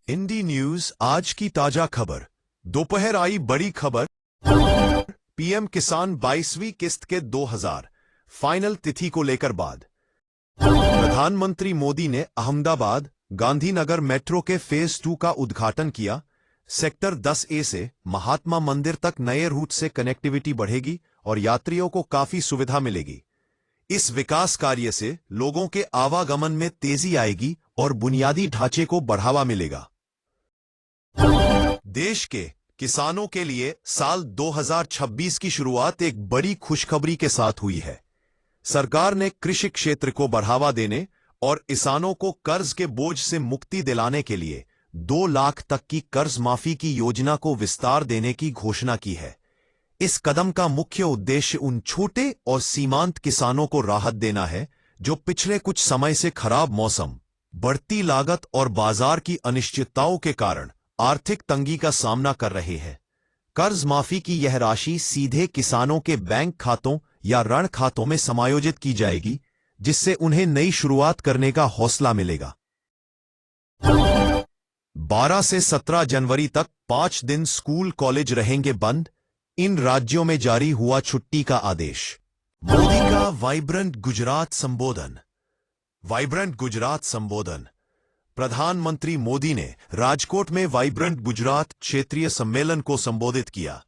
इंडी news आज की ताजा खबर। दोपहर आई बड़ी खबर। पीएम किसान 22वीं किस्त के 2000 फाइनल तिथि को लेकर बाद प्रधानमंत्री मोदी ने अहमदाबाद गांधीनगर मेट्रो के फेज 2 का उद्घाटन किया। सेक्टर 10A से महात्मा मंदिर तक नए रूट से कनेक्टिविटी बढ़ेगी और यात्रियों को काफी सुविधा मिलेगी। इस विकास कार्य से लोगों के आवागमन में तेजी आएगी और बुनियादी ढांचे को बढ़ावा मिलेगा। देश के किसानों के लिए साल 2026 की शुरुआत एक बड़ी खुशखबरी के साथ हुई है। सरकार ने कृषि क्षेत्र को बढ़ावा देने और किसानों को कर्ज के बोझ से मुक्ति दिलाने के लिए 2 लाख तक की कर्ज माफी की योजना को विस्तार देने की घोषणा की है। इस कदम का मुख्य उद्देश्य उन छोटे और सीमांत किसानों को राहत देना है जो पिछले कुछ समय से खराब मौसम, बढ़ती लागत और बाजार की अनिश्चितताओं के कारण आर्थिक तंगी का सामना कर रहे हैं। कर्ज माफी की यह राशि सीधे किसानों के बैंक खातों या ऋण खातों में समायोजित की जाएगी, जिससे उन्हें नई शुरुआत करने का हौसला मिलेगा। 12 से 17 जनवरी तक 5 दिन स्कूल कॉलेज रहेंगे बंद। इन राज्यों में जारी हुआ छुट्टी का आदेश। मोदी का वाइब्रेंट गुजरात संबोधन। वाइब्रेंट गुजरात संबोधन। प्रधानमंत्री मोदी ने राजकोट में वाइब्रेंट गुजरात क्षेत्रीय सम्मेलन को संबोधित किया।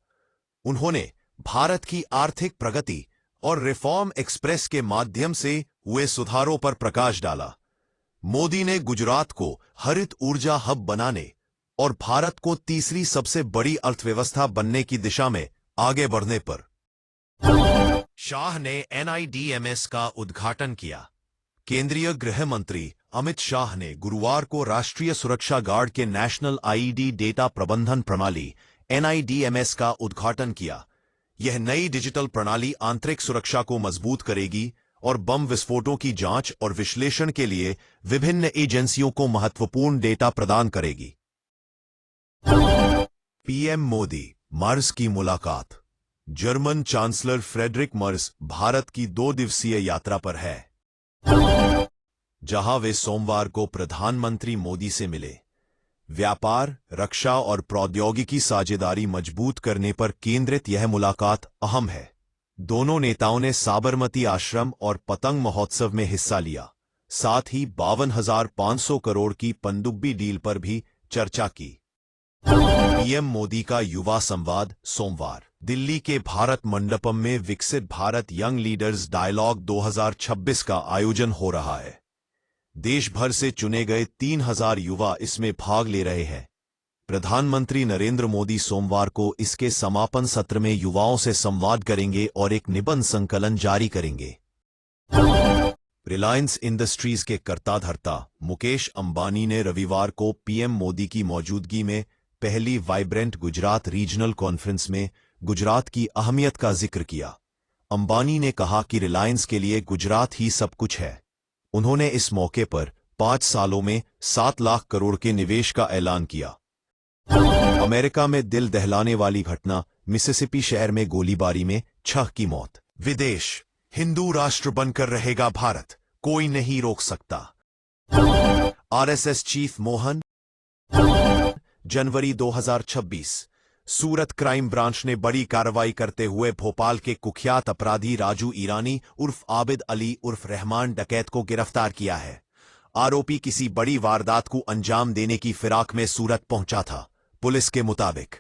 उन्होंने भारत की आर्थिक प्रगति और रिफॉर्म एक्सप्रेस के माध्यम से हुए सुधारों पर प्रकाश डाला। मोदी ने गुजरात को हरित ऊर्जा हब बनाने और भारत को तीसरी सबसे बड़ी अर्थव्यवस्था बनने की दिशा में आगे बढ़ने पर। शाह ने NIDMS का उद्घाटन किया। केंद्रीय गृह मंत्री अमित शाह ने गुरुवार को राष्ट्रीय सुरक्षा गार्ड के नेशनल IED डेटा प्रबंधन प्रणाली NIDMS का उद्घाटन किया। यह नई डिजिटल प्रणाली आंतरिक सुरक्षा को मजबूत करेगी और बम विस्फोटों की जांच और विश्लेषण के लिए विभिन्न एजेंसियों को महत्वपूर्ण डेटा प्रदान करेगी। पीएम मोदी मर्स की मुलाकात। जर्मन चांसलर फ्रेडरिक मर्स भारत की 2 दिवसीय यात्रा पर है, जहां वे सोमवार को प्रधानमंत्री मोदी से मिले। व्यापार, रक्षा और प्रौद्योगिकी साझेदारी मजबूत करने पर केंद्रित यह मुलाकात अहम है। दोनों नेताओं ने साबरमती आश्रम और पतंग महोत्सव में हिस्सा लिया। साथ ही 52,500 करोड़ की पनडुब्बी डील पर भी चर्चा की। पीएम मोदी का युवा संवाद सोमवार दिल्ली के भारत मंडपम में विकसित भारत यंग लीडर्स डायलॉग 2026 का आयोजन हो रहा है। देश भर से चुने गए 3,000 युवा इसमें भाग ले रहे हैं। प्रधानमंत्री नरेंद्र मोदी सोमवार को इसके समापन सत्र में युवाओं से संवाद करेंगे और एक निबंध संकलन जारी करेंगे। रिलायंस इंडस्ट्रीज के कर्ता-धर्ता मुकेश अंबानी ने रविवार को पीएम मोदी की मौजूदगी में पहली वाइब्रेंट गुजरात रीजनल कॉन्फ्रेंस में गुजरात की अहमियत का जिक्र किया। अंबानी ने कहा कि रिलायंस के लिए गुजरात ही सब कुछ है। उन्होंने इस मौके पर 5 सालों में 7 लाख करोड़ के निवेश का ऐलान किया। अमेरिका में दिल दहलाने वाली घटना, मिसिसिपी शहर में गोलीबारी में 6 की मौत। विदेश, हिंदू राष्ट्र बनकर रहेगा भारत, कोई नहीं रोक सकता। RSS chief Mohan. जनवरी 2026। सूरत क्राइम ब्रांच ने बड़ी कार्रवाई करते हुए भोपाल के कुख्यात अपराधी राजू ईरानी उर्फ आबिद अली उर्फ रहमान डकैत को गिरफ्तार किया है। आरोपी किसी बड़ी वारदात को अंजाम देने की फिराक में सूरत पहुंचा था, पुलिस के मुताबिक।